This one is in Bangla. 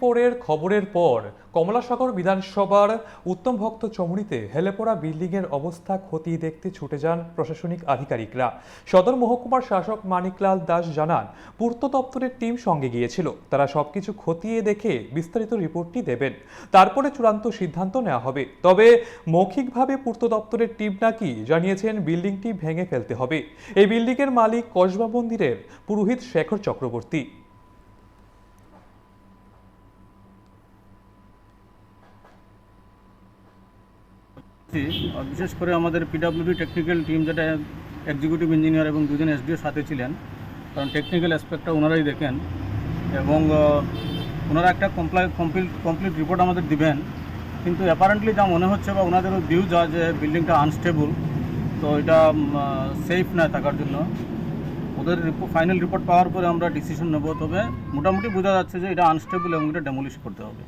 পরের খবরের পর কমলাসাগর বিধানসভার উত্তম ভক্ত চমুনিতে হেলে পড়া বিল্ডিংয়ের অবস্থা খতিয়ে দেখতে ছুটে যান প্রশাসনিক আধিকারিকরা। সদর মহকুমার শাসক মানিকলাল দাস জানান, পূর্ত দপ্তরের টিম সঙ্গে গিয়েছিল। তারা সবকিছু খতিয়ে দেখে বিস্তারিত রিপোর্টটি দেবেন, তারপরে চূড়ান্ত সিদ্ধান্ত নেওয়া হবে। তবে মৌখিকভাবে পূর্ত দপ্তরের টিম নাকি জানিয়েছেন বিল্ডিংটি ভেঙে ফেলতে হবে। এই বিল্ডিংয়ের মালিক কসবা মন্দিরের পুরোহিত শেখর চক্রবর্তী। বিশেষ করে আমাদের পিডব্লিউডি টেকনিক্যাল টিম, যেটা এক্সিকিউটিভ ইঞ্জিনিয়ার এবং দুজন এসডিও সাথে ছিলেন, কারণ টেকনিক্যাল অ্যাসপেক্টটা ওনারাই দেখেন এবং ওনারা একটা কমপ্লিট রিপোর্ট আমাদের দিবেন। কিন্তু অ্যাপারেন্টলি যা মনে হচ্ছে বা ওনাদেরও ভিউ যা, যে বিল্ডিংটা আনস্টেবল, তো এটা সেফ না থাকার জন্য ওদের ফাইনাল রিপোর্ট পাওয়ার পরে আমরা ডিসিশন নেব। তবে মোটামুটি বোঝা যাচ্ছে যে এটা আনস্টেবল এবং এটা ডেমোলিশ করতে হবে।